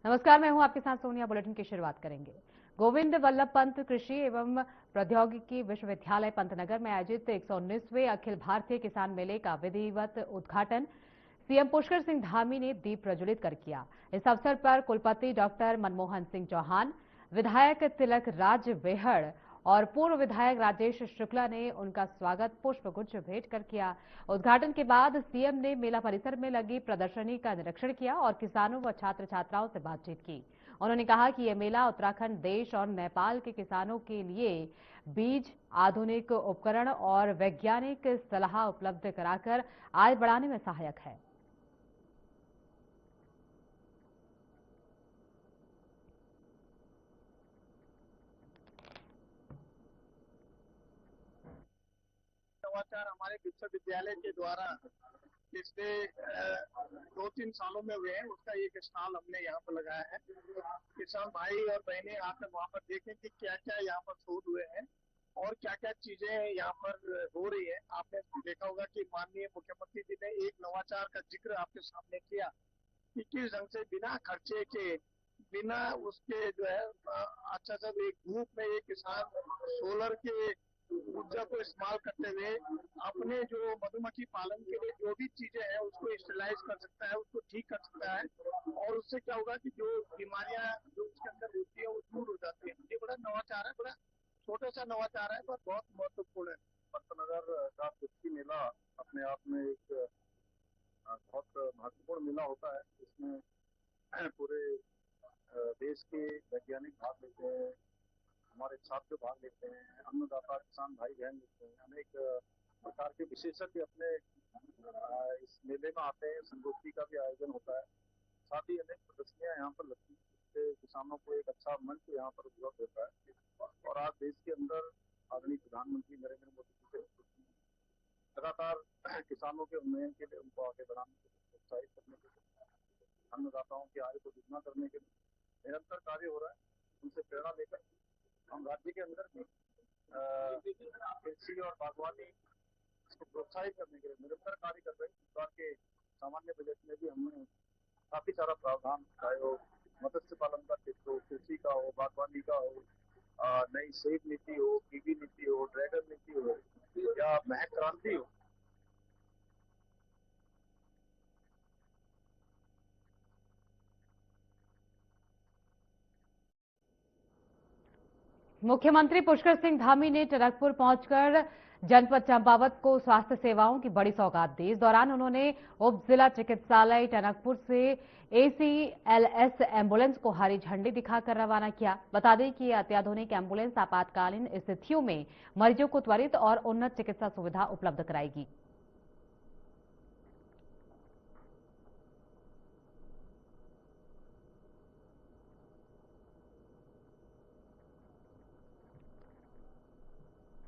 नमस्कार, मैं हूं आपके साथ सोनिया। बुलेटिन की शुरुआत करेंगे। गोविंद वल्लभ पंत कृषि एवं प्रौद्योगिकी विश्वविद्यालय पंतनगर में आयोजित 119वें अखिल भारतीय किसान मेले का विधिवत उद्घाटन सीएम पुष्कर सिंह धामी ने दीप प्रज्वलित कर किया। इस अवसर पर कुलपति डॉक्टर मनमोहन सिंह चौहान, विधायक तिलक राज बेहड़ और पूर्व विधायक राजेश शुक्ला ने उनका स्वागत पुष्पगुच्छ भेंट कर किया। उद्घाटन के बाद सीएम ने मेला परिसर में लगी प्रदर्शनी का निरीक्षण किया और किसानों व छात्र छात्राओं से बातचीत की। उन्होंने कहा कि यह मेला उत्तराखंड, देश और नेपाल के किसानों के लिए बीज, आधुनिक उपकरण और वैज्ञानिक सलाह उपलब्ध कराकर आय बढ़ाने में सहायक है। नवाचार हमारे विश्वविद्यालय के द्वारा पिछले 2-3 सालों में हुए हैं, उसका एक स्टॉल हमने यहाँ पर लगाया है। किसान भाई और बहनें आकर वहाँ पर देखें कि क्या क्या यहाँ पर शोध हुए हैं और क्या क्या चीजें यहाँ पर हो रही है। आपने देखा होगा कि माननीय मुख्यमंत्री जी ने एक नवाचार का जिक्र आपके सामने किया कि किस ढंग से बिना खर्चे के, बिना उसके जो है अच्छा सा एक धूप में एक किसान सोलर के ऊर्जा को इस्तेमाल करते हुए अपने जो मधुमक्खी पालन के लिए जो भी चीजें हैं उसको स्टेलाइज कर सकता है, उसको ठीक कर सकता है और उससे क्या होगा कि जो बीमारियां जो उसके अंदर होती है वो दूर हो जाती है। ये बड़ा नवाचार है, बड़ा छोटा सा नवाचार है पर बहुत महत्वपूर्ण है। पंतनगर का कुश्ती मेला अपने आप में एक बहुत महत्वपूर्ण मेला होता है। इसमें पूरे देश के वैज्ञानिक भाग लेते हैं, हमारे छात्र भाग लेते हैं, अन्नदाता किसान भाई बहन लेते हैं, अनेक प्रकार के विशेषज्ञ अपने इस मेले में आते हैं। संगोष्ठी का भी आयोजन होता है, साथ ही अनेक प्रदर्शनियां यहाँ पर लगती हैं, जिससे किसानों को एक अच्छा मंच यहाँ पर उपलब्ध होता है। और आज देश के अंदर आदरणीय प्रधानमंत्री नरेंद्र मोदी जी के नेतृत्व में लगातार किसानों के उन्नयन के लिए, उनको आगे बढ़ाने के लिए, प्रोत्साहित करने के लिए, अन्नदाताओं की आय को दुगना करने के लिए निरंतर कार्य हो रहा है। उनसे प्रेरणा लेकर हम राज्य के अंदर भी कृषि और बागवानी इसको प्रोत्साहित करने के लिए निरंतर कार्य कर रहे हैं। सरकार के सामान्य बजट में भी हमने काफी सारा प्रावधान, चाहे वो मत्स्य पालन का क्षेत्र हो, कृषि का हो, बागवानी का हो, नई सेब नीति हो, कीवी नीति हो, ड्रैगन नीति हो या महक क्रांति हो। मुख्यमंत्री पुष्कर सिंह धामी ने टनकपुर पहुंचकर जनपद चंपावत को स्वास्थ्य सेवाओं की बड़ी सौगात दी। इस दौरान उन्होंने उप जिला चिकित्सालय टनकपुर से ACLS एम्बुलेंस को हरी झंडी दिखाकर रवाना किया। बता दें कि यह अत्याधुनिक एम्बुलेंस आपातकालीन स्थितियों में मरीजों को त्वरित और उन्नत चिकित्सा सुविधा उपलब्ध कराएगी।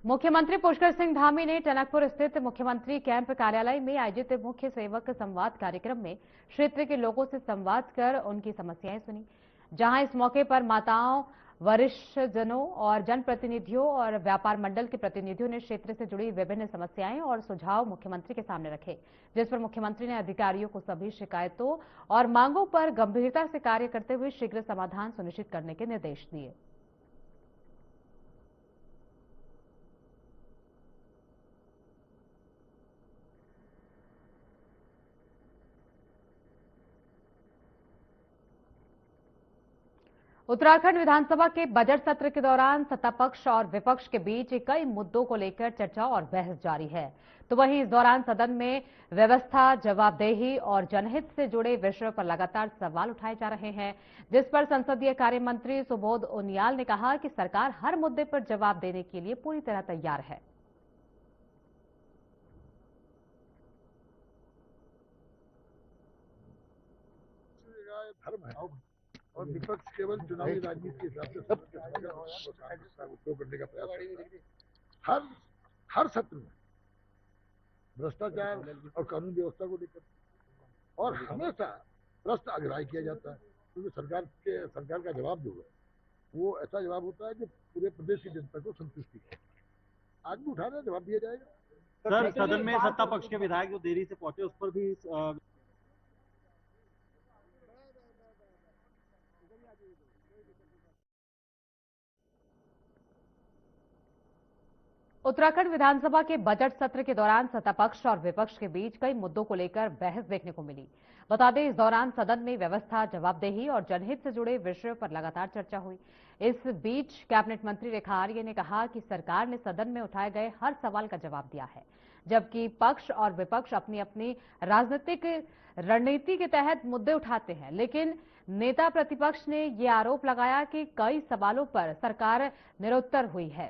मुख्यमंत्री पुष्कर सिंह धामी ने टनकपुर स्थित मुख्यमंत्री कैंप कार्यालय में आयोजित मुख्य सेवक संवाद कार्यक्रम में क्षेत्र के लोगों से संवाद कर उनकी समस्याएं सुनी। जहां इस मौके पर माताओं, वरिष्ठ जनों और जनप्रतिनिधियों और व्यापार मंडल के प्रतिनिधियों ने क्षेत्र से जुड़ी विभिन्न समस्याएं और सुझाव मुख्यमंत्री के सामने रखे, जिस पर मुख्यमंत्री ने अधिकारियों को सभी शिकायतों और मांगों पर गंभीरता से कार्य करते हुए शीघ्र समाधान सुनिश्चित करने के निर्देश दिए। उत्तराखंड विधानसभा के बजट सत्र के दौरान सत्ता पक्ष और विपक्ष के बीच कई मुद्दों को लेकर चर्चा और बहस जारी है। तो वहीं इस दौरान सदन में व्यवस्था, जवाबदेही और जनहित से जुड़े विषयों पर लगातार सवाल उठाए जा रहे हैं, जिस पर संसदीय कार्य मंत्री सुबोध उनियाल ने कहा कि सरकार हर मुद्दे पर जवाब देने के लिए पूरी तरह तैयार है। धर्म है और विपक्ष केवल चुनावी राजनीति के हिसाब से सब उपयोग करने का प्रयास करता है। हर सत्र में भ्रष्टाचार और कानून व्यवस्था को लेकर और हमेशा प्रश्न अग्राह्य किया जाता है, क्योंकि सरकार का जवाब जो है वो ऐसा जवाब होता है जो पूरे प्रदेश की जनता को संतुष्टि है। आज भी उठा रहे, जवाब दिया जाएगा। सर, सदन में सत्ता पक्ष के विधायक जो देरी से पहुंचे उस पर भी उत्तराखंड विधानसभा के बजट सत्र के दौरान सत्तापक्ष और विपक्ष के बीच कई मुद्दों को लेकर बहस देखने को मिली। बता दें, इस दौरान सदन में व्यवस्था, जवाबदेही और जनहित से जुड़े विषयों पर लगातार चर्चा हुई। इस बीच कैबिनेट मंत्री रेखा आर्य ने कहा कि सरकार ने सदन में उठाए गए हर सवाल का जवाब दिया है, जबकि पक्ष और विपक्ष अपनी अपनी राजनीतिक रणनीति के तहत मुद्दे उठाते हैं। लेकिन नेता प्रतिपक्ष ने ये आरोप लगाया कि कई सवालों पर सरकार निरुत्तर हुई है।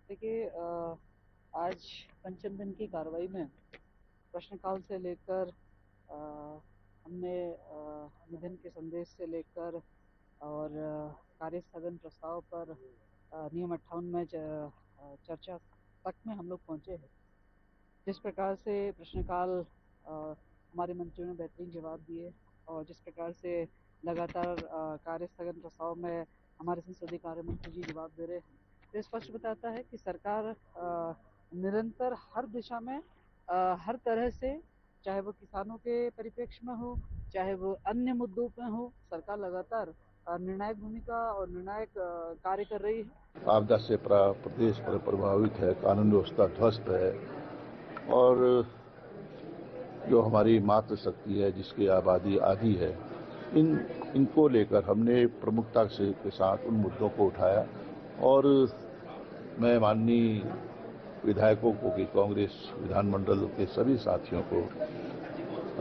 देखिए, आज पंचम दिन की कार्रवाई में प्रश्नकाल से लेकर हमने निधन के संदेश से लेकर और कार्य स्थगन प्रस्ताव पर नियम 58 में चर्चा तक में हम लोग पहुंचे हैं। जिस प्रकार से प्रश्नकाल हमारे मंत्रियों ने बेहतरीन जवाब दिए और जिस प्रकार से लगातार कार्य स्थगन प्रस्ताव में हमारे संसदीय कार्य मंत्री जी जवाब दे रहे हैं, तो स्पष्ट बताता है कि सरकार निरंतर हर दिशा में हर तरह से, चाहे वो किसानों के परिप्रेक्ष्य में हो, चाहे वो अन्य मुद्दों पे हो, सरकार लगातार निर्णायक भूमिका और निर्णायक कार्य कर रही है। आपदा से प्रदेश पर प्रभावित है, कानून व्यवस्था ध्वस्त है और जो हमारी मातृशक्ति है, जिसकी आबादी आधी है, इनको लेकर हमने प्रमुखता के साथ उन मुद्दों को उठाया। और मैं माननीय विधायकों को कि कांग्रेस विधानमंडल के सभी साथियों को,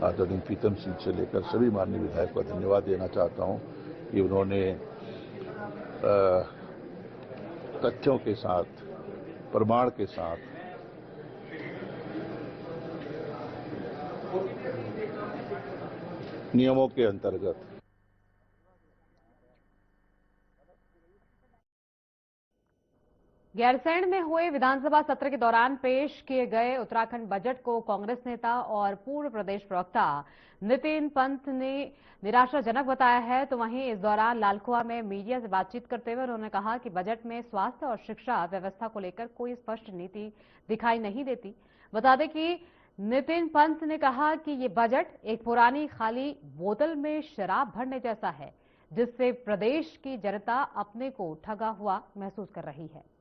आदरणीय प्रीतम सिंह से लेकर सभी माननीय विधायकों को धन्यवाद देना चाहता हूं कि उन्होंने तथ्यों के साथ, प्रमाण के साथ नियमों के अंतर्गत गैरसैंण में हुए विधानसभा सत्र के दौरान पेश किए गए उत्तराखंड बजट को कांग्रेस नेता और पूर्व प्रदेश प्रवक्ता नितिन पंत ने निराशाजनक बताया है। तो वहीं इस दौरान लालकुआ में मीडिया से बातचीत करते हुए उन्होंने कहा कि बजट में स्वास्थ्य और शिक्षा व्यवस्था को लेकर कोई स्पष्ट नीति दिखाई नहीं देती। बता दें कि नितिन पंत ने कहा कि ये बजट एक पुरानी खाली बोतल में शराब भरने जैसा है, जिससे प्रदेश की जनता अपने को ठगा हुआ महसूस कर रही है।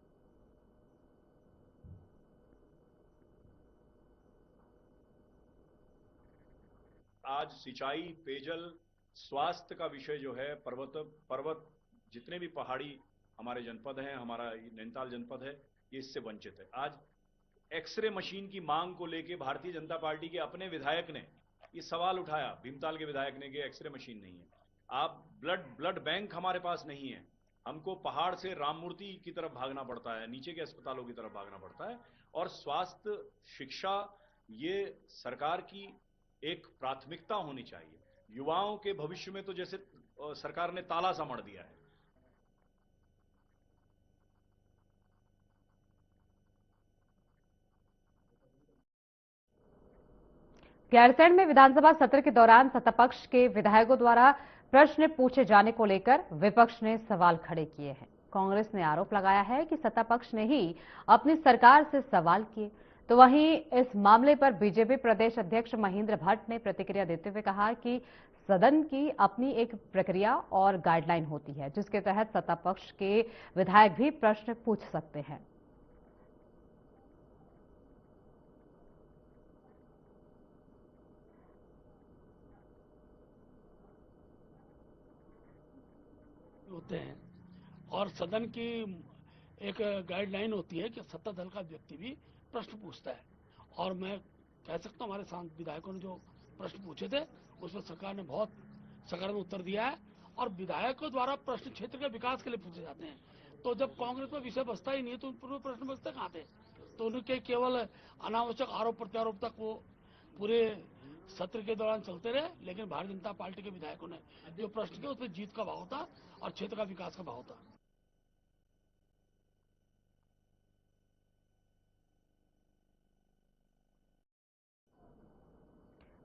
आज सिंचाई, पेयजल, स्वास्थ्य का विषय जो है, पर्वत जितने भी पहाड़ी हमारे जनपद हैं, हमारा नैनीताल जनपद है, ये इससे वंचित है। आज एक्सरे मशीन की मांग को लेकर भारतीय जनता पार्टी के अपने विधायक ने ये सवाल उठाया, भीमताल के विधायक ने, कि एक्सरे मशीन नहीं है। आप ब्लड बैंक हमारे पास नहीं है, हमको पहाड़ से राममूर्ति की तरफ भागना पड़ता है, नीचे के अस्पतालों की तरफ भागना पड़ता है। और स्वास्थ्य, शिक्षा, ये सरकार की एक प्राथमिकता होनी चाहिए। युवाओं के भविष्य में तो जैसे सरकार ने ताला सा मढ़ दिया है। गैरसैंण में विधानसभा सत्र के दौरान सत्तापक्ष के विधायकों द्वारा प्रश्न पूछे जाने को लेकर विपक्ष ने सवाल खड़े किए हैं। कांग्रेस ने आरोप लगाया है कि सत्तापक्ष ने ही अपनी सरकार से सवाल किए। तो वहीं इस मामले पर बीजेपी प्रदेश अध्यक्ष महेंद्र भट्ट ने प्रतिक्रिया देते हुए कहा कि सदन की अपनी एक प्रक्रिया और गाइडलाइन होती है, जिसके तहत सत्तापक्ष के विधायक भी प्रश्न पूछ सकते हैं। होते हैं और सदन की एक गाइडलाइन होती है कि सत्ता दल का व्यक्ति भी प्रश्न पूछता है। और मैं कह सकता हूँ हमारे सांसद विधायकों ने जो प्रश्न पूछे थे उसमें सरकार ने बहुत सकारात्मक उत्तर दिया है और विधायकों द्वारा प्रश्न क्षेत्र के विकास के लिए पूछे जाते हैं। तो जब कांग्रेस में विषय बचता ही नहीं है तो पूर्व प्रश्न बचते कहाँ थे? तो उनके केवल अनावश्यक आरोप प्रत्यारोप तक वो पूरे सत्र के दौरान चलते रहे। लेकिन भारतीय जनता पार्टी के विधायकों ने जो प्रश्न किया उसमें जीत का भाव था और क्षेत्र का विकास का भाव था।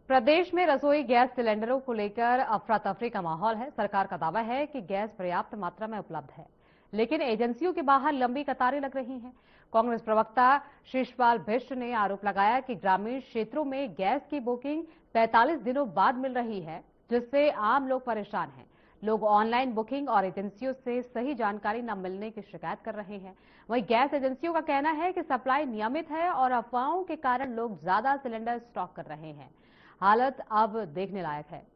प्रदेश में रसोई गैस सिलेंडरों को लेकर अफरा तफरी का माहौल है। सरकार का दावा है कि गैस पर्याप्त मात्रा में उपलब्ध है, लेकिन एजेंसियों के बाहर लंबी कतारें लग रही हैं। कांग्रेस प्रवक्ता शिषपाल बिष्ट ने आरोप लगाया कि ग्रामीण क्षेत्रों में गैस की बुकिंग 45 दिनों बाद मिल रही है, जिससे आम लोग परेशान हैं। लोग ऑनलाइन बुकिंग और एजेंसियों से सही जानकारी न मिलने की शिकायत कर रहे हैं। वहीं गैस एजेंसियों का कहना है कि सप्लाई नियमित है और अफवाहों के कारण लोग ज्यादा सिलेंडर स्टॉक कर रहे हैं। हालत अब देखने लायक है।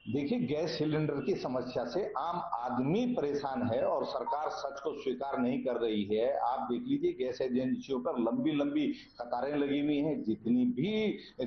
देखिए, गैस सिलेंडर की समस्या से आम आदमी परेशान है और सरकार सच को स्वीकार नहीं कर रही है। आप देख लीजिए, गैस एजेंसियों पर लंबी लंबी कतारें लगी हुई हैं। जितनी भी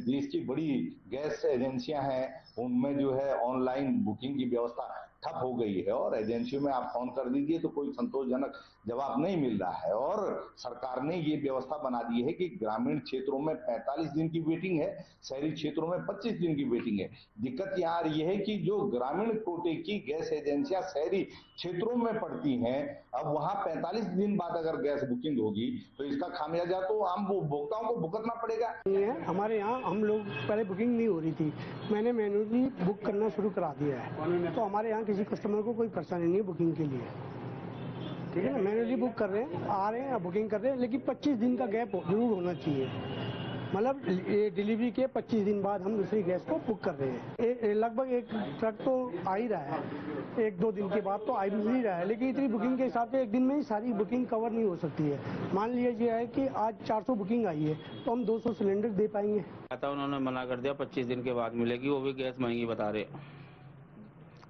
देश की बड़ी गैस एजेंसियां हैं, उनमें जो है ऑनलाइन बुकिंग की व्यवस्था ठप हो गई है और एजेंसियों में आप फोन कर दीजिए तो कोई संतोषजनक जवाब नहीं मिल रहा है। और सरकार ने ये व्यवस्था बना दी है कि ग्रामीण क्षेत्रों में 45 दिन की वेटिंग है, शहरी क्षेत्रों में 25 दिन की वेटिंग है। दिक्कत यहाँ आ रही है कि जो ग्रामीण कोटे की गैस एजेंसियां शहरी क्षेत्रों में पड़ती हैं, अब वहां 45 दिन बाद अगर गैस बुकिंग होगी तो इसका खामियाजा तो आम उपभोक्ताओं को भुगतना पड़ेगा। हमारे यहाँ हम लोग पहले बुकिंग नहीं हो रही थी, मैंने मैन्युअली बुक करना शुरू करा दिया है, तो हमारे यहाँ किसी कस्टमर को कोई परेशानी नहीं है बुकिंग के लिए। ठीक है ना, मैन्युअली बुक कर रहे हैं, आ रहे हैं, बुकिंग कर रहे हैं, लेकिन 25 दिन का गैप जरूर होना चाहिए। मतलब डिलीवरी के 25 दिन बाद हम दूसरी गैस को बुक कर रहे हैं। लगभग एक ट्रक तो आ ही रहा है, 1-2 दिन के बाद तो आ ही रहा है, लेकिन इतनी बुकिंग के हिसाब से एक दिन में ही सारी बुकिंग कवर नहीं हो सकती है। मान लीजिए है कि आज 400 बुकिंग आई है तो हम 200 सिलेंडर दे पाएंगे। उन्होंने मना कर दिया, 25 दिन के बाद मिलेगी, वो भी गैस महंगी बता रहे।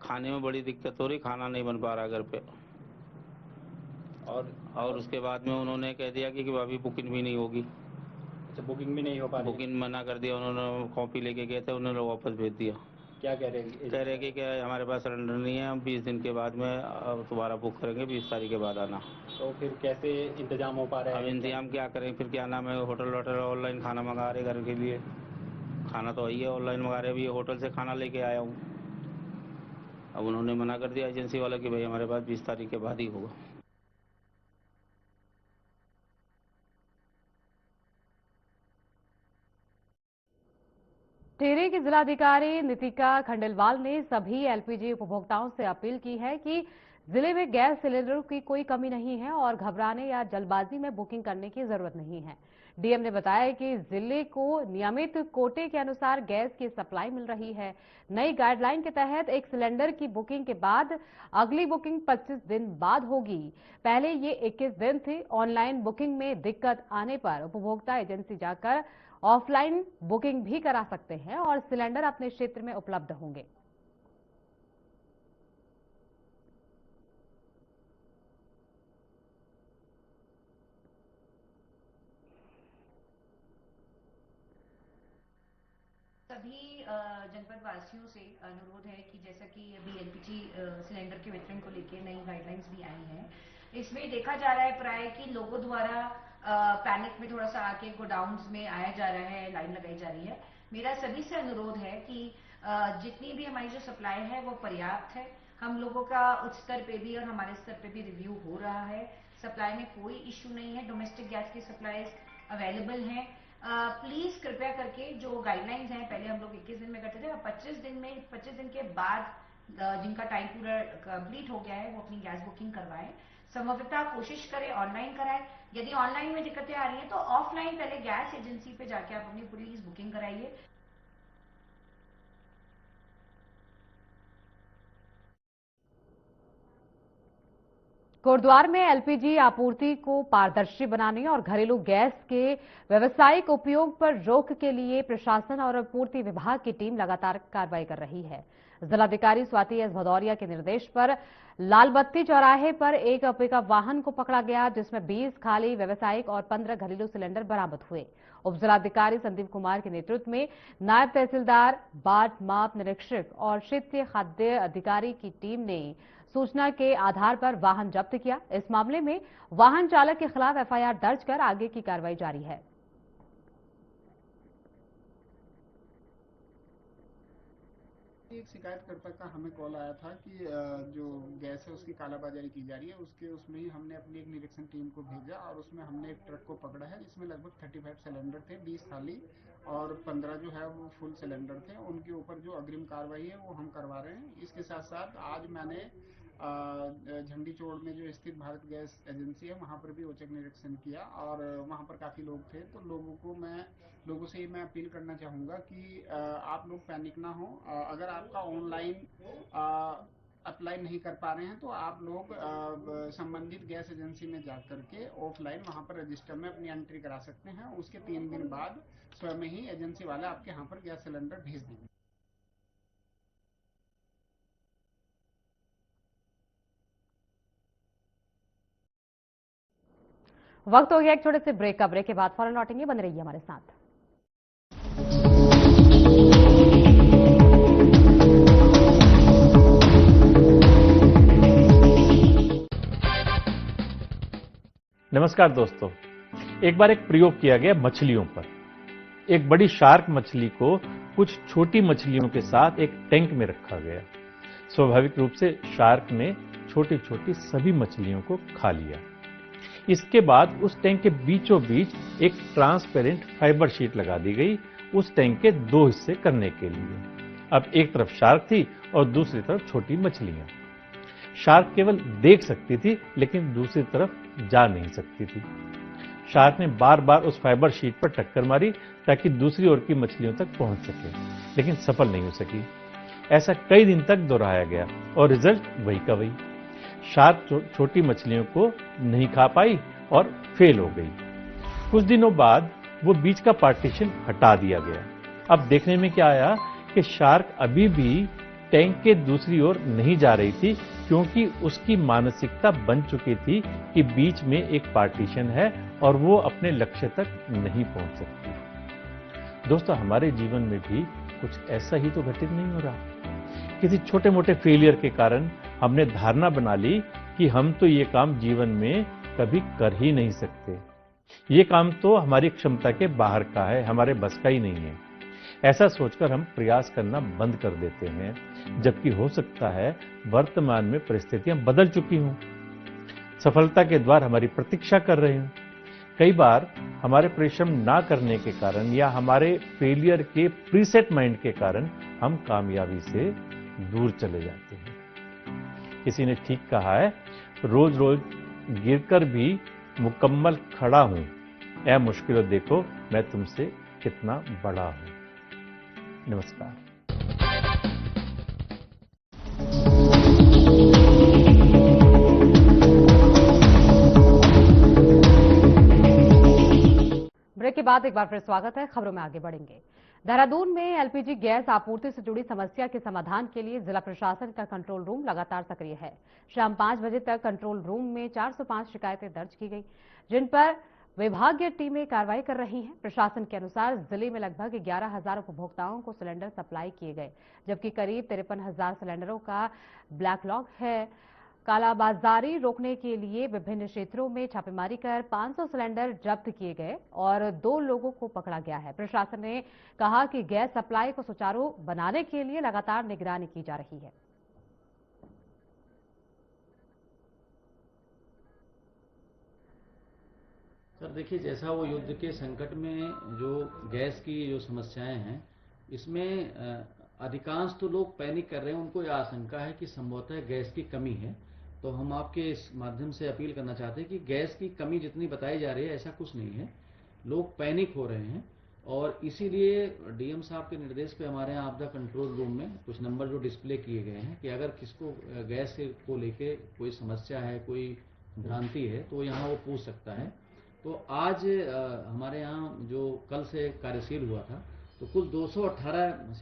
खाने में बड़ी दिक्कत हो रही, खाना नहीं बन पा रहा घर पे। और उसके बाद में उन्होंने कह दिया कि अभी बुकिंग भी नहीं होगी। अच्छा, बुकिंग भी नहीं हो पा रही? बुकिंग मना कर दिया उन्होंने। कॉपी लेके गए थे, उन्होंने वापस भेज दिया। क्या कह रहे हैं? कह रहे कि क्या हमारे पास सिलेंडर नहीं है, हम 20 दिन के बाद में दोबारा बुक करेंगे, 20 तारीख के बाद आना। तो फिर कैसे इंतजाम हो पा रहा है? अब इंतजाम क्या करें फिर, क्या नाम है, होटल ऑनलाइन खाना मंगा रहे घर के लिए। खाना तो वही है, ऑनलाइन मंगा रहे। अभी होटल से खाना लेके आया हूँ। अब उन्होंने मना कर दिया एजेंसी वाला कि भाई हमारे पास 20 तारीख के बाद ही होगा। टिहरी की जिलाधिकारी नितिका खंडेलवाल ने सभी एलपीजी उपभोक्ताओं से अपील की है कि जिले में गैस सिलेंडरों की कोई कमी नहीं है और घबराने या जल्दबाजी में बुकिंग करने की जरूरत नहीं है। डीएम ने बताया कि जिले को नियमित कोटे के अनुसार गैस की सप्लाई मिल रही है। नई गाइडलाइन के तहत एक सिलेंडर की बुकिंग के बाद अगली बुकिंग 25 दिन बाद होगी। पहले ये 21 दिन थी। ऑनलाइन बुकिंग में दिक्कत आने पर उपभोक्ता एजेंसी जाकर ऑफलाइन बुकिंग भी करा सकते हैं और सिलेंडर अपने क्षेत्र में उपलब्ध होंगे। सभी जनपद वासियों से अनुरोध है कि जैसा कि अभी एलपीजी सिलेंडर के वितरण को लेकर नई गाइडलाइंस भी आई हैं, इसमें देखा जा रहा है प्राय कि लोगों द्वारा पैनिक में थोड़ा सा आके गोडाउन्स में आया जा रहा है, लाइन लगाई जा रही है। मेरा सभी से अनुरोध है कि जितनी भी हमारी जो सप्लाई है वो पर्याप्त है। हम लोगों का उच्च स्तर पे भी और हमारे स्तर पे भी रिव्यू हो रहा है। सप्लाई में कोई इश्यू नहीं है, डोमेस्टिक गैस की सप्लाईज अवेलेबल हैं। प्लीज कृपया करके जो गाइडलाइंस हैं, पहले हम लोग 21 दिन में करते थे, अब 25 दिन के बाद जिनका टाइम पूरा कंप्लीट हो गया है वो अपनी गैस बुकिंग करवाएं। संभवतः कोशिश करें ऑनलाइन कराएं। यदि ऑनलाइन में दिक्कतें आ रही हैं तो ऑफलाइन पहले गैस एजेंसी पे जाके आप अपनी पूरी बुकिंग कराइए। कोटद्वार में एलपीजी आपूर्ति को पारदर्शी बनाने और घरेलू गैस के व्यावसायिक उपयोग पर रोक के लिए प्रशासन और आपूर्ति विभाग की टीम लगातार कार्रवाई कर रही है। जिलाधिकारी स्वाति एस भदौरिया के निर्देश पर लालबत्ती चौराहे पर एक पिकअप वाहन को पकड़ा गया, जिसमें 20 खाली व्यावसायिक और 15 घरेलू सिलेंडर बरामद हुए। उप जिलाधिकारी संदीप कुमार के नेतृत्व में नायब तहसीलदार, बाट माप निरीक्षक और क्षेत्रीय खाद्य अधिकारी की टीम ने सूचना के आधार पर वाहन जब्त किया। इस मामले में वाहन चालक के खिलाफ एफआईआर दर्ज कर आगे की कार्रवाई जारी है। एक शिकायतकर्ता का हमें कॉल आया था कि जो गैस है उसकी कालाबाजारी की जा रही है। उसमें ही हमने अपनी एक निरीक्षण टीम को भेजा और उसमें हमने एक ट्रक को पकड़ा है, जिसमें लगभग 35 सिलेंडर थे, 20 थाली और 15 जो है वो फुल सिलेंडर थे। उनके ऊपर जो अग्रिम कार्रवाई है वो हम करवा रहे हैं। इसके साथ साथ आज मैंने झंडी चौड़ में जो स्थित भारत गैस एजेंसी है वहाँ पर भी औचक निरीक्षण किया और वहाँ पर काफ़ी लोग थे। तो लोगों से मैं अपील करना चाहूँगा कि आप लोग पैनिक ना हो। अगर आपका ऑनलाइन अप्लाई नहीं कर पा रहे हैं तो आप लोग संबंधित गैस एजेंसी में जा करके ऑफलाइन वहाँ पर रजिस्टर में अपनी एंट्री करा सकते हैं। उसके 3 दिन बाद स्वयं ही एजेंसी वाले आपके यहाँ पर गैस सिलेंडर भेज देंगे। वक्त हो गया एक छोटे से ब्रेक का। ब्रेक के बाद फौरन लौटेंगे, बने रहिए हमारे साथ। नमस्कार दोस्तों, एक बार एक प्रयोग किया गया मछलियों पर। एक बड़ी शार्क मछली को कुछ छोटी मछलियों के साथ एक टैंक में रखा गया। स्वाभाविक रूप से शार्क ने छोटी छोटी सभी मछलियों को खा लिया। इसके बाद उस टैंक के बीचों बीच एक ट्रांसपेरेंट फाइबर शीट लगा दी गई उस टैंक के 2 हिस्से करने के लिए। अब एक तरफ शार्क थी और दूसरी तरफ छोटी मछलियां। शार्क केवल देख सकती थी लेकिन दूसरी तरफ जा नहीं सकती थी। शार्क ने बार बार उस फाइबर शीट पर टक्कर मारी ताकि दूसरी ओर की मछलियों तक पहुंच सके, लेकिन सफल नहीं हो सकी। ऐसा कई दिन तक दोहराया गया और रिजल्ट वही का वही। शार्क छोटी मछलियों को नहीं खा पाई और फेल हो गई। कुछ दिनों बाद वो बीच का पार्टीशन हटा दिया गया। अब देखने में क्या आया कि शार्क अभी भी टैंक के दूसरी ओर नहीं जा रही थी, क्योंकि उसकी मानसिकता बन चुकी थी कि बीच में एक पार्टीशन है और वो अपने लक्ष्य तक नहीं पहुंच सकती। दोस्तों, हमारे जीवन में भी कुछ ऐसा ही तो घटित नहीं हो रहा। किसी छोटे मोटे फेलियर के कारण हमने धारणा बना ली कि हम तो ये काम जीवन में कभी कर ही नहीं सकते। ये काम तो हमारी क्षमता के बाहर का है, हमारे बस का ही नहीं है। ऐसा सोचकर हम प्रयास करना बंद कर देते हैं, जबकि हो सकता है वर्तमान में परिस्थितियां बदल चुकी हों, सफलता के द्वार हमारी प्रतीक्षा कर रहे हों। कई बार हमारे परिश्रम ना करने के कारण या हमारे फेलियर के प्रीसेट माइंड के कारण हम कामयाबी से दूर चले जाते हैं। किसी ने ठीक कहा है, रोज रोज गिरकर भी मुकम्मल खड़ा हूं, ऐ मुश्किलों देखो मैं तुमसे कितना बड़ा हूं। नमस्कार। ब्रेक के बाद एक बार फिर स्वागत है। खबरों में आगे बढ़ेंगे। देहरादून में एलपीजी गैस आपूर्ति से जुड़ी समस्या के समाधान के लिए जिला प्रशासन का कंट्रोल रूम लगातार सक्रिय है। शाम 5 बजे तक कंट्रोल रूम में 405 शिकायतें दर्ज की गई, जिन पर विभागीय टीमें कार्रवाई कर रही हैं। प्रशासन के अनुसार जिले में लगभग 11,000 उपभोक्ताओं को सिलेंडर सप्लाई किए गए, जबकि करीब 53,000 सिलेंडरों का बैकलॉग है। कालाबाजारी रोकने के लिए विभिन्न क्षेत्रों में छापेमारी कर 500 सिलेंडर जब्त किए गए और 2 लोगों को पकड़ा गया है। प्रशासन ने कहा कि गैस सप्लाई को सुचारू बनाने के लिए लगातार निगरानी की जा रही है। सर देखिए, जैसा वो युद्ध के संकट में जो गैस की जो समस्याएं हैं, इसमें अधिकांश तो लोग पैनिक कर रहे हैं। उनको यह आशंका है कि संभवतः गैस की कमी है। तो हम आपके इस माध्यम से अपील करना चाहते हैं कि गैस की कमी जितनी बताई जा रही है, ऐसा कुछ नहीं है। लोग पैनिक हो रहे हैं और इसीलिए डीएम साहब के निर्देश पे हमारे यहाँ आपदा कंट्रोल रूम में कुछ नंबर जो डिस्प्ले किए गए हैं कि अगर किसको गैस को लेके कोई समस्या है, कोई भ्रांति है, तो यहाँ वो पूछ सकता है। तो आज हमारे यहाँ जो कल से कार्यशील हुआ था, तो कुल 268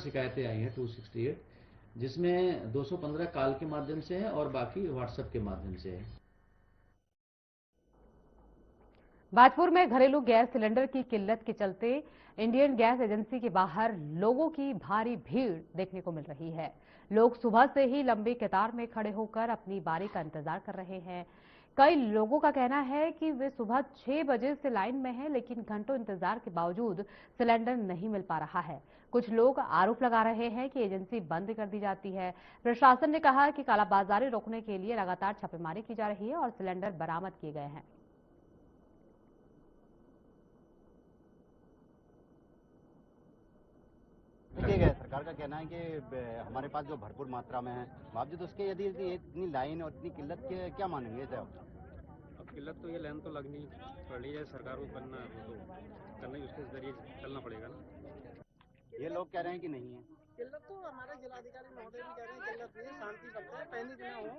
शिकायतें आई हैं 268, जिसमें 215 कॉल के माध्यम से है और बाकी व्हाट्सएप के माध्यम से है। बाजपुर में घरेलू गैस सिलेंडर की किल्लत के चलते इंडियन गैस एजेंसी के बाहर लोगों की भारी भीड़ देखने को मिल रही है। लोग सुबह से ही लंबी कतार में खड़े होकर अपनी बारी का इंतजार कर रहे हैं। कई लोगों का कहना है कि वे सुबह 6 बजे से लाइन में हैं, लेकिन घंटों इंतजार के बावजूद सिलेंडर नहीं मिल पा रहा है। कुछ लोग आरोप लगा रहे हैं कि एजेंसी बंद कर दी जाती है। प्रशासन ने कहा कि कालाबाजारी रोकने के लिए लगातार छापेमारी की जा रही है और सिलेंडर बरामद किए गए हैं। सरकार सरकार का कहना है कि हमारे पास जो भरपूर मात्रा में है, बावजूद उसके यदि इतनी लाइन और इतनी किल्लत के क्या मानेंगे इसे आप? अब किल्लत तो ये लाइन तो लगनी पड़ रही है, सरकार को करना है वो तो करना ही उसके जरिए चलना पड़ेगा ना। ये लोग कह रहे हैं कि नहीं है किल्लत, तो हमारे जिलाधिकारी महोदय भी कह रहे हैं किल्लत नहीं, शांति करते हैं, पैनिक ना हो।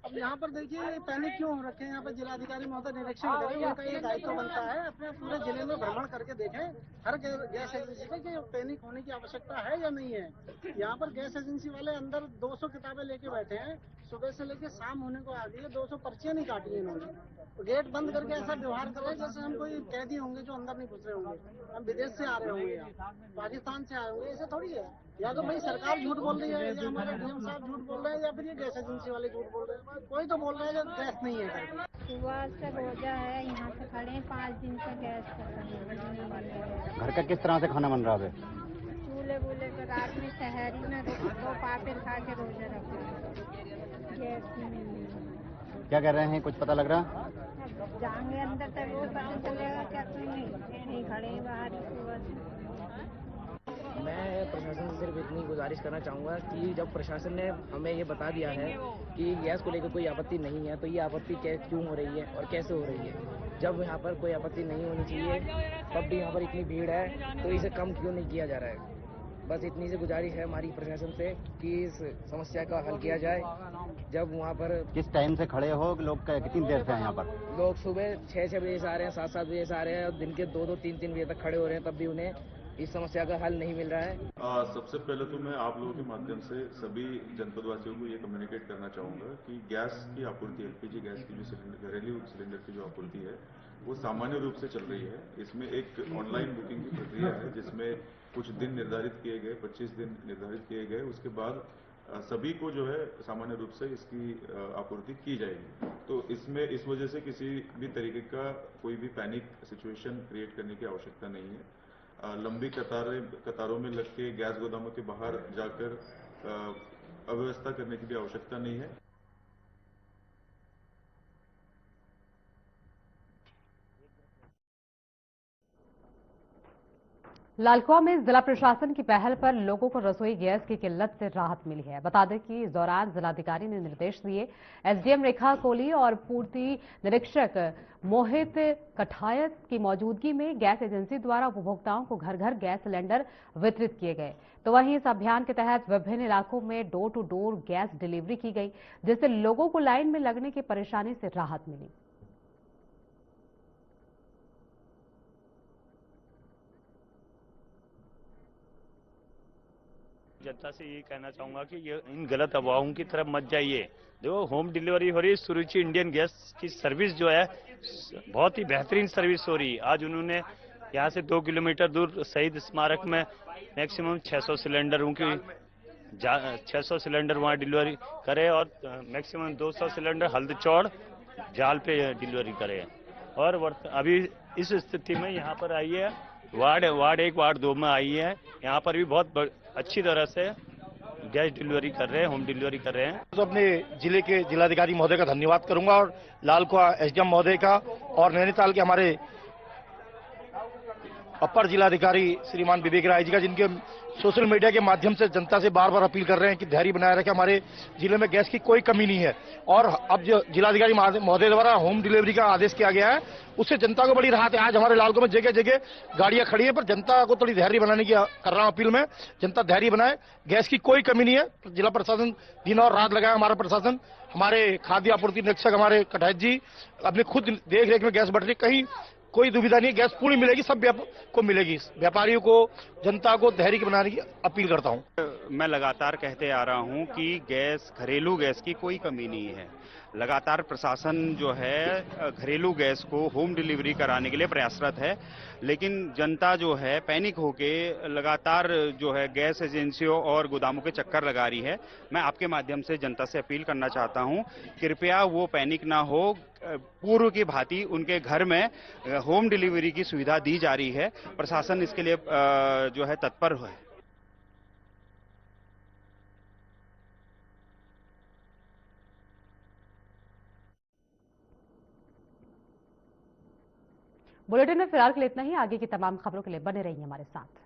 अब यहाँ पर देखिए पैनिक क्यों हो रखे हैं, यहाँ पर जिलाधिकारी महोदय निरीक्षण करें, उनका ये दायित्व बनता है अपने पूरे जिले में भ्रमण करके देखें हर गैस एजेंसी पे कि पैनिक होने की आवश्यकता है या नहीं है। यहाँ पर गैस एजेंसी वाले अंदर 200 किताबें लेके बैठे हैं, सुबह से लेके शाम होने को आ गई है, 200 पर्चियां नहीं काटी है इन्होंने। तो गेट बंद करके ऐसा व्यवहार कर रहे हैं जैसे हम कोई कैदी होंगे जो अंदर नहीं घुस रहे होंगे, हम विदेश से आ रहे होंगे या पाकिस्तान से आए होंगे, ऐसा थोड़ी है। या तो भाई सरकार झूठ बोल रही है, या हमारे डीएम साहब झूठ बोल रहे हैं, या फिर ये गैस एजेंसी वाले झूठ बोल रहे हैं। कोई तो बोल रहा है कि गैस नहीं है। सुबह से रोजा है, यहाँ पे खड़े हैं 5 दिन से गैस खत्म। घर का किस तरह से खाना बन रहा है? चूल्हे वूल्हे पे रात में शहरी में 2 पापड़ खा के रोजा रखे, गैस नहीं मिल रही। क्या कह रहे हैं, कुछ पता लग रहा? जाएंगे अंदर तक वो पता चलेगा क्या, नहीं खड़े हैं बाहर सुबह से। मैं प्रशासन से सिर्फ इतनी गुजारिश करना चाहूँगा कि जब प्रशासन ने हमें ये बता दिया है कि गैस को लेकर कोई आपत्ति नहीं है, तो ये आपत्ति क्यों हो रही है और कैसे हो रही है? जब यहाँ पर कोई आपत्ति नहीं होनी चाहिए, तब भी यहाँ पर इतनी भीड़ है, तो इसे कम क्यों नहीं किया जा रहा है? बस इतनी सी गुजारिश है हमारी प्रशासन से कि इस समस्या का हल किया जाए। जब वहाँ पर किस टाइम से खड़े हो, लोग कितनी देर से हैं यहाँ पर? लोग सुबह 6 बजे से आ रहे हैं, 7 बजे से आ रहे हैं, और दिन के 2 3 बजे तक खड़े हो रहे हैं, तब भी उन्हें इस समस्या का हल नहीं मिल रहा है। सबसे पहले तो मैं आप लोगों के माध्यम से सभी जनपदवासियों को ये कम्युनिकेट करना चाहूँगा कि गैस की आपूर्ति, एलपीजी गैस की जो सिलेंडर, घरेलू सिलेंडर की जो आपूर्ति है वो सामान्य रूप से चल रही है। इसमें एक ऑनलाइन बुकिंग की प्रक्रिया है जिसमें कुछ दिन निर्धारित किए गए, 25 दिन निर्धारित किए गए, उसके बाद सभी को जो है सामान्य रूप से इसकी आपूर्ति की जाएगी। तो इसमें इस वजह से किसी भी तरीके का कोई भी पैनिक सिचुएशन क्रिएट करने की आवश्यकता नहीं है। लंबी कतारों में लग के गैस गोदामों के बाहर जाकर अव्यवस्था करने की भी आवश्यकता नहीं है। लालकुआं में जिला प्रशासन की पहल पर लोगों को रसोई गैस की किल्लत से राहत मिली है। बता दें कि इस दौरान जिलाधिकारी ने निर्देश दिए, एसडीएम रेखा कोहली और पूर्ति निरीक्षक मोहित कठायत की मौजूदगी में गैस एजेंसी द्वारा उपभोक्ताओं को घर घर गैस सिलेंडर वितरित किए गए। तो वहीं इस अभियान के तहत विभिन्न इलाकों में door to door gas delivery की गई, जिससे लोगों को लाइन में लगने की परेशानी से राहत मिली। जनता से ये कहना चाहूंगा कि ये इन गलत अफवाहों की तरफ मत जाइए। देखो, होम डिलीवरी हो रही है, सुरुचि इंडियन गैस की सर्विस जो है बहुत ही बेहतरीन सर्विस हो रही है। आज उन्होंने यहाँ से 2 किलोमीटर दूर शहीद स्मारक में मैक्सिमम 600 सिलेंडरों की 600 सिलेंडर वहाँ डिलीवरी करे और मैक्सिमम 200 सिलेंडर हल्दचौड़ जाल पे डिलीवरी करे। और अभी इस स्थिति में यहाँ पर आई है वार्ड 1 वार्ड 2 में आई है, यहाँ पर भी बहुत अच्छी तरह से गैस डिलीवरी कर रहे हैं, होम डिलीवरी कर रहे हैं। तो अपने जिले के जिलाधिकारी महोदय का धन्यवाद करूंगा और लालकुआं एसडीएम महोदय का और नैनीताल के हमारे अपर जिलाधिकारी श्रीमान विवेक राय जी का, जिनके सोशल मीडिया के माध्यम से जनता से बार बार अपील कर रहे हैं कि धैर्य बनाए रखें, हमारे जिले में गैस की कोई कमी नहीं है। और अब जो जिलाधिकारी महोदय द्वारा होम डिलीवरी का आदेश किया गया है, उससे जनता को बड़ी राहत है। आज हमारे लालकुआं में जगह जगह गाड़ियां खड़ी है, पर जनता को थोड़ी धैर्य बनाने की कर रहा हूं अपील में, जनता धैर्य बनाए। गैस की कोई कमी नहीं है। जिला प्रशासन दिन और रात लगाए, हमारा प्रशासन, हमारे खाद्य आपूर्ति निरीक्षक हमारे कठायत जी अपने खुद देख रेख में गैस बढ़ रही, कहीं कोई दुविधा नहीं है, गैस पूरी मिलेगी, सब को मिलेगी। व्यापारियों को, जनता को धैर्य बनाने की अपील करता हूं। मैं लगातार कहते आ रहा हूं कि गैस, घरेलू गैस की कोई कमी नहीं है। लगातार प्रशासन जो है घरेलू गैस को होम डिलीवरी कराने के लिए प्रयासरत है, लेकिन जनता जो है पैनिक होके लगातार जो है गैस एजेंसियों और गोदामों के चक्कर लगा रही है। मैं आपके माध्यम से जनता से अपील करना चाहता हूं, कृपया वो पैनिक ना हो। पूर्व की भांति उनके घर में होम डिलीवरी की सुविधा दी जा रही है। प्रशासन इसके लिए जो है तत्पर है। बुलेटिन में फिलहाल के लिए इतना ही। आगे की तमाम खबरों के लिए बने रहिए हमारे साथ।